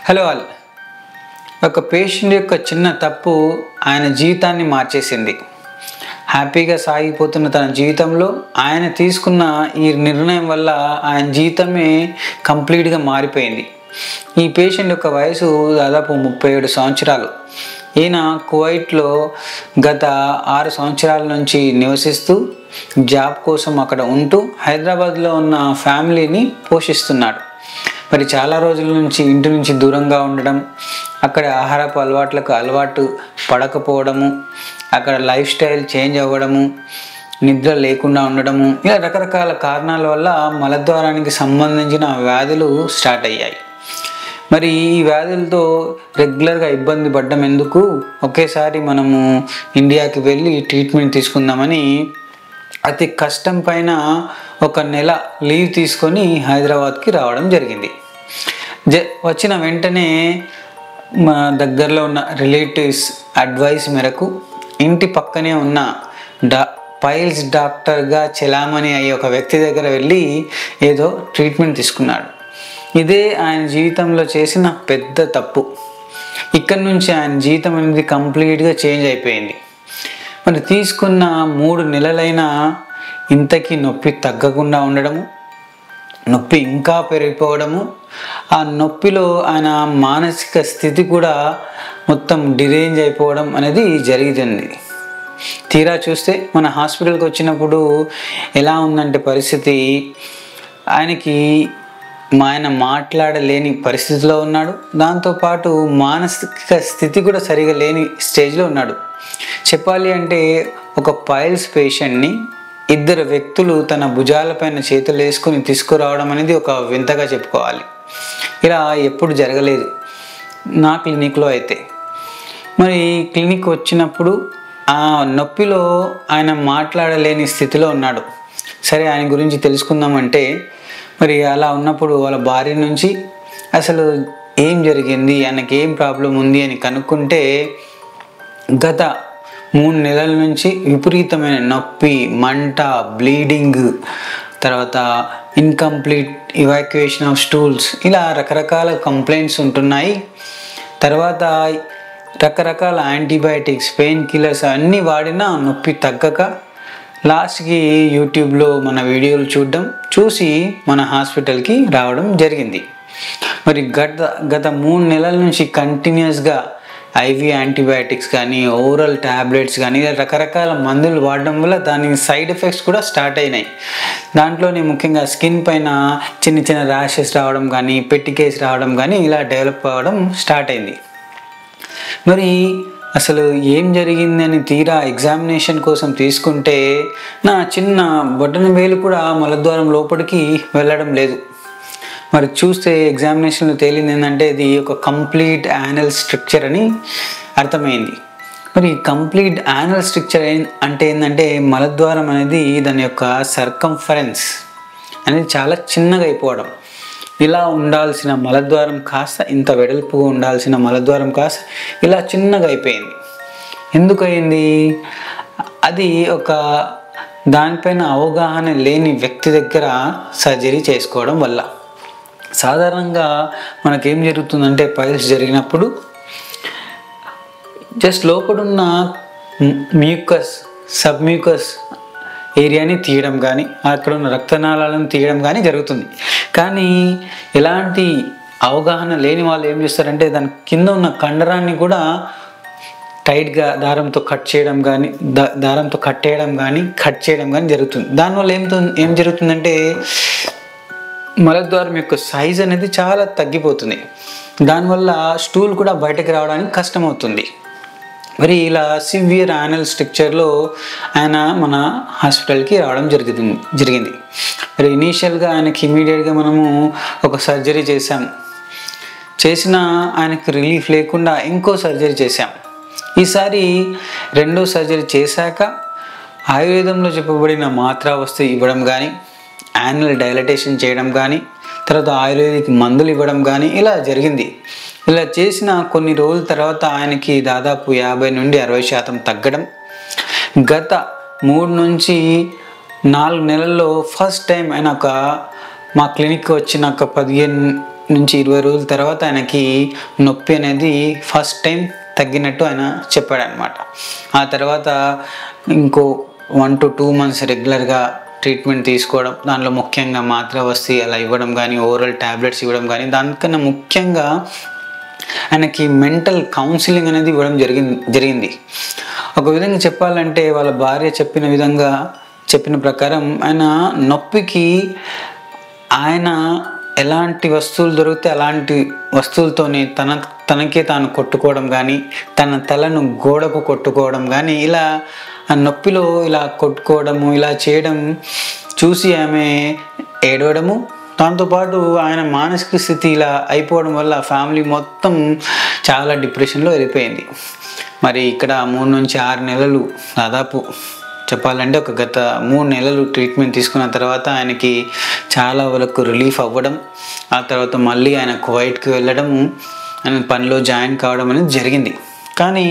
Hello all. ఒక patient యొక్క చిన్న తప్పు ఆయన జీవితాన్ని మార్చేసింది. హ్యాపీగా సాగిపోతున్న తన జీవితంలో ఆయన తీసుకున్న ఈ నిర్ణయం వల్ల ఆయన జీవితమే కంప్లీట్గా మారిపోయింది. ఈ పేషెంట్ యొక్క వయసు దాదాపు 37 సంవత్సరాలు. ఈయన కువైట్లో గత 6 సంవత్సరాల నుంచి నివసిస్తూ జాబ్ కోసం అక్కడ ఉంటూ హైదరాబాద్లో ఉన్న ఫ్యామిలీని పోషిస్తున్నాడు. మరి చాలా రోజుల నుంచి ఇంటి నుంచి దూరంగా ఉండడం, అక్కడ ఆహారపు అలవాటు పడకపోవడము, అక్కడ లైఫ్ స్టైల్ చేంజ్ అవ్వడము, నిద్ర లేకుండా ఉండడము, ఇలా రకరకాల కారణాల వల్ల మలద్వారానికి సంబంధించిన వ్యాధులు స్టార్ట్ అయ్యాయి. మరి ఈ వ్యాధులతో రెగ్యులర్గా ఇబ్బంది పడ్డం ఎందుకు, ఒకేసారి మనము ఇండియాకి వెళ్ళి ట్రీట్మెంట్ తీసుకుందామని అతి కష్టం పైన 1 నెల లీవ్ తీసుకొని హైదరాబాద్కి రావడం జరిగింది. వచ్చిన వెంటనే మా దగ్గరలో ఉన్న రిలేటివ్స్ అడ్వైస్ మేరకు ఇంటి పక్కనే ఉన్న పైల్స్ డాక్టర్గా చెలామణి అయ్యే ఒక వ్యక్తి దగ్గర వెళ్ళి ఏదో ట్రీట్మెంట్ తీసుకున్నాడు. ఇదే ఆయన జీవితంలో చేసిన పెద్ద తప్పు. ఇక్కడి నుంచి ఆయన జీవితం అనేది కంప్లీట్గా చేంజ్ అయిపోయింది. మరి తీసుకున్న 3 నెలలైనా ఇంతకీ నొప్పి తగ్గకుండా ఉండడము, నొప్పి ఇంకా పెరిగిపోవడము, ఆ నొప్పిలో ఆయన మానసిక స్థితి కూడా మొత్తం డిరేంజ్ అయిపోవడం అనేది జరుగుతుంది. తీరా చూస్తే మన హాస్పిటల్కి వచ్చినప్పుడు ఎలా ఉందంటే పరిస్థితి, ఆయన మాట్లాడలేని పరిస్థితిలో ఉన్నాడు. దాంతోపాటు మానసిక స్థితి కూడా సరిగా లేని స్టేజ్లో ఉన్నాడు. చెప్పాలి అంటే ఒక పైల్స్ పేషెంట్ని 2 వ్యక్తులు తన భుజాలపైన చేతులు వేసుకొని తీసుకురావడం అనేది ఒక వింతగా చెప్పుకోవాలి. ఇలా ఎప్పుడు జరగలేదు నా క్లినిక్లో అయితే. మరి క్లినిక్ వచ్చినప్పుడు ఆ నొప్పిలో ఆయన మాట్లాడలేని స్థితిలో ఉన్నాడు. సరే, ఆయన గురించి తెలుసుకుందామంటే మరి అలా ఉన్నప్పుడు వాళ్ళ భార్య నుంచి అసలు ఏం జరిగింది, ఆయనకి ఏం ప్రాబ్లం ఉంది అని కనుక్కుంటే గత 3 నెలల నుంచి విపరీతమైన నొప్పి, మంట, బ్లీడింగ్, తర్వాత ఇన్కంప్లీట్ ఇవాక్యుయేషన్ ఆఫ్ స్టూల్స్, ఇలా రకరకాల కంప్లైంట్స్ ఉంటున్నాయి. తర్వాత రకరకాల యాంటీబయాటిక్స్, పెయిన్ కిల్లర్స్ అన్నీ వాడినా నొప్పి తగ్గక లాస్ట్కి యూట్యూబ్లో మన వీడియోలు చూసి మన హాస్పిటల్కి రావడం జరిగింది. మరి గత 3 నెలల నుంచి కంటిన్యూస్గా ఐవి యాంటీబయాటిక్స్ కానీ, ఓరల్ ట్యాబ్లెట్స్ కానీ, రకరకాల మందులు వాడడం వల్ల దాని సైడ్ ఎఫెక్ట్స్ కూడా స్టార్ట్ అయినాయి. దాంట్లోనే ముఖ్యంగా స్కిన్ పైన చిన్న చిన్న ర్యాషెస్ రావడం కానీ, పెట్టికేస్ రావడం కానీ ఇలా డెవలప్ అవ్వడం స్టార్ట్ అయింది. మరి అసలు ఏం జరిగిందని తీరా ఎగ్జామినేషన్ కోసం తీసుకుంటే నా చిన్న బొటన వేలు కూడా మలద్వారం లోపలికి వెళ్ళడం లేదు. మరి చూస్తే ఎగ్జామినేషన్లో తేలింది ఏంటంటే ఇది ఒక కంప్లీట్ యానల్ స్ట్రక్చర్ అని అర్థమైంది. మరి కంప్లీట్ యానల్ స్ట్రక్చర్ అంటే ఏంటంటే మలద్వారం అనేది దాని యొక్క సర్కంఫరెన్స్ అనేది చాలా చిన్నగా అయిపోవడం. ఇలా ఉండాల్సిన మలద్వారం కాస్త ఇంత వెడల్పుగా ఉండాల్సిన మలద్వారం కాస్త ఇలా చిన్నగా అయిపోయింది. ఎందుకు అయింది? అది ఒక దానిపైన అవగాహన లేని వ్యక్తి దగ్గర సర్జరీ చేసుకోవడం వల్ల. సాధారణంగా మనకేం జరుగుతుందంటే పైల్స్ జరిగినప్పుడు జస్ట్ లోపడున్న మ్యూకస్, సబ్మ్యూకస్ ఏరియాని తీయడం కానీ, అక్కడ ఉన్న రక్తనాళాలను తీయడం కానీ జరుగుతుంది. కానీ ఎలాంటి అవగాహన లేని వాళ్ళు ఏం చేస్తారంటే దాని కింద ఉన్న కండరాన్ని కూడా టైట్గా దారంతో కట్ చేయడం కానీ జరుగుతుంది. దానివల్ల ఏం జరుగుతుందంటే మలద్వారం యొక్క సైజ్ అనేది చాలా తగ్గిపోతుంది. దానివల్ల స్టూల్ కూడా బయటకు రావడానికి కష్టమవుతుంది. మరి ఇలా సివియర్ యానల్ స్ట్రక్చర్లో ఆయన మన హాస్పిటల్కి రావడం జరిగింది. మరి ఇనీషియల్గా ఆయనకి ఇమీడియట్గా మనము ఒక సర్జరీ చేసిన ఆయనకి రిలీఫ్ లేకుండా ఇంకో సర్జరీ చేసాం. ఈసారి 2వ సర్జరీ చేశాక ఆయుర్వేదంలో చెప్పబడిన మాత్రా వస్తువు ఇవ్వడం కానీ, యానల్ డైలటేషన్ చేయడం కానీ, తర్వాత ఆయుర్వేదిక్ మందులు ఇవ్వడం కానీ ఇలా జరిగింది. ఇలా చేసిన కొన్ని రోజుల తర్వాత ఆయనకి దాదాపు 50 నుండి 60% తగ్గడం, గత 3 నుంచి 4 నెలల్లో ఫస్ట్ టైం ఆయన మా క్లినిక్కి వచ్చిన ఒక 15 నుంచి 20 రోజుల తర్వాత ఆయనకి నొప్పి అనేది ఫస్ట్ టైం తగ్గినట్టు ఆయన చెప్పాడనమాట. ఆ తర్వాత ఇంకో 1 to 2 months రెగ్యులర్గా ట్రీట్మెంట్ తీసుకోవడం, దానిలో ముఖ్యంగా మాత్ర వస్తీ అలా ఇవ్వడం కానీ, ఓరల్ ట్యాబ్లెట్స్ ఇవ్వడం కానీ, దానికన్నా ముఖ్యంగా ఆయనకి మెంటల్ కౌన్సిలింగ్ అనేది ఇవ్వడం జరిగింది. ఒక విధంగా చెప్పాలంటే వాళ్ళ భార్య చెప్పిన ప్రకారం ఆయన నొప్పికి ఆయన ఎలాంటి వస్తువులు దొరికితే అలాంటి వస్తువులతోనే తనకే తాను కొట్టుకోవడం కానీ, తన తలను గోడకు కొట్టుకోవడం కానీ, ఇలా ఆ నొప్పిలో ఇలా కొట్టుకోవడము, ఇలా చేయడం చూసి ఆమె ఏడవడము, దాంతోపాటు ఆయన మానసిక స్థితి ఇలా అయిపోవడం వల్ల ఫ్యామిలీ మొత్తం చాలా డిప్రెషన్లో వెళ్ళిపోయింది. మరి ఇక్కడ 3 నుంచి 6 నెలలు దాదాపు చెప్పాలంటే ఒక గత 3 నెలలు ట్రీట్మెంట్ తీసుకున్న తర్వాత ఆయనకి చాలా వరకు రిలీఫ్ అవ్వడం, ఆ తర్వాత మళ్ళీ ఆయన కువైట్కి వెళ్ళడం, ఆయన పనిలో జాయిన్ కావడం అనేది జరిగింది. కానీ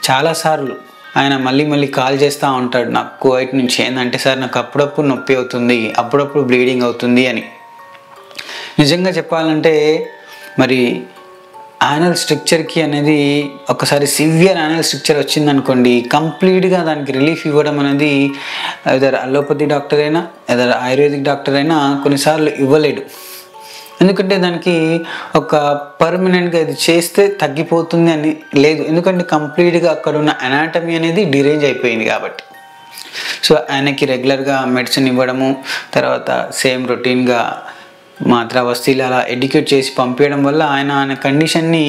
చాలాసార్లు ఆయన మళ్ళీ కాల్ చేస్తూ ఉంటాడు నాకు కువైట్ నుంచి. ఏంటంటే సార్ నాకు అప్పుడప్పుడు నొప్పి అవుతుంది, అప్పుడప్పుడు బ్లీడింగ్ అవుతుంది అని. నిజంగా చెప్పాలంటే మరి యానల్ స్ట్రక్చర్కి అనేది ఒకసారి సివియర్ యానల్ స్ట్రక్చర్ వచ్చిందనుకోండి, కంప్లీట్గా దానికి రిలీఫ్ ఇవ్వడం అనేది ఎదర్ అలోపతి డాక్టర్ అయినా ఎదర్ ఆయుర్వేదిక్ డాక్టర్ అయినా కొన్నిసార్లు ఇవ్వలేడు. ఎందుకంటే దానికి ఒక పర్మనెంట్గా ఇది చేస్తే తగ్గిపోతుంది అని లేదు. ఎందుకంటే కంప్లీట్గా అక్కడ ఉన్న అనాటమీ అనేది డిరేంజ్ అయిపోయింది కాబట్టి. సో ఆయనకి రెగ్యులర్గా మెడిసిన్ ఇవ్వడము, తర్వాత సేమ్ రొటీన్గా మాత్ర వస్తీలు అలా ఎడ్యుకేట్ చేసి పంపించడం వల్ల ఆయన కండిషన్ని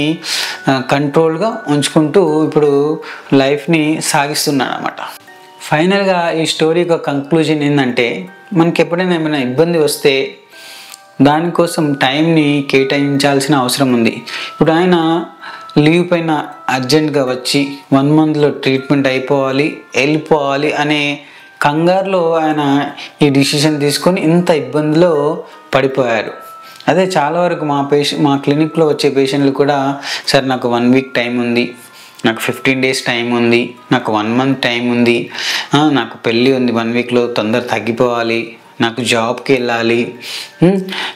కంట్రోల్గా ఉంచుకుంటూ ఇప్పుడు లైఫ్ని సాగిస్తున్నాడు అన్నమాట. ఫైనల్గా ఈ స్టోరీ యొక్క కంక్లూజన్ ఏంటంటే, మనకి ఎప్పుడైనా ఏమైనా ఇబ్బంది వస్తే దానికోసం టైంని కేటాయించాల్సిన అవసరం ఉంది. ఇప్పుడు ఆయన లీవ్ పైన అర్జెంట్గా వచ్చి 1 monthలో ట్రీట్మెంట్ అయిపోవాలి, వెళ్ళిపోవాలి అనే కంగారులో ఆయన ఈ డిసిషన్ తీసుకొని ఇంత ఇబ్బందిలో పడిపోయారు. అదే చాలా వరకు మా క్లినిక్లో వచ్చే పేషెంట్లు కూడా, సార్ నాకు 1 week టైం ఉంది, నాకు 15 days టైం ఉంది, నాకు 1 month టైం ఉంది, నాకు పెళ్ళి ఉంది 1 weekలో, తొందర తగ్గిపోవాలి, నాకు జాబ్కి వెళ్ళాలి,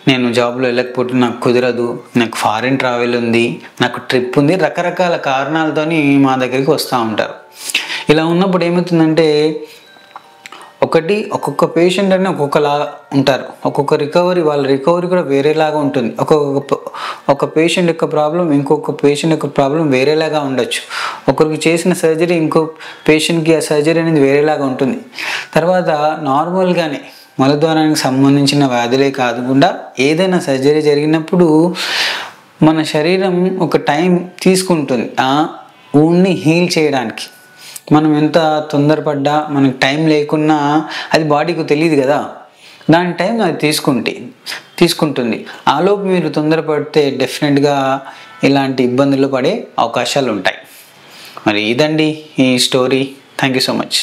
నేను జాబ్లో వెళ్ళకపోతే నాకు కుదరదు, నాకు ఫారిన్ ట్రావెల్ ఉంది, నాకు ట్రిప్ ఉంది, రకరకాల కారణాలతోని మా దగ్గరికి వస్తూ ఉంటారు. ఇలా ఉన్నప్పుడు ఏమవుతుందంటే, ఒక్కొక్క పేషెంట్ అని ఒక్కొక్కలా ఉంటారు. వాళ్ళ రికవరీ కూడా వేరేలాగా ఉంటుంది. ఒక పేషెంట్ యొక్క ప్రాబ్లం ఇంకొక పేషెంట్ యొక్క ప్రాబ్లం వేరేలాగా ఉండొచ్చు. ఒకరికి చేసిన సర్జరీ ఇంకో పేషెంట్కి ఆ సర్జరీ అనేది వేరేలాగా ఉంటుంది. తర్వాత నార్మల్గానే మలద్వారానికి సంబంధించిన వ్యాధులే కాకుండా ఏదైనా సర్జరీ జరిగినప్పుడు మన శరీరం ఒక టైం తీసుకుంటుంది ఆ ఊన్ని హీల్ చేయడానికి. మనం ఎంత తొందరపడ్డా, మనకు టైం లేకున్నా అది బాడీకి తెలియదు కదా, దాని టైం అది తీసుకుంటుంది. ఆలోపు మీరు తొందరపడితే డెఫినెట్గా ఇలాంటి ఇబ్బందులు పడే అవకాశాలు ఉంటాయి. మరి ఇదండి ఈ story. Thank you so much.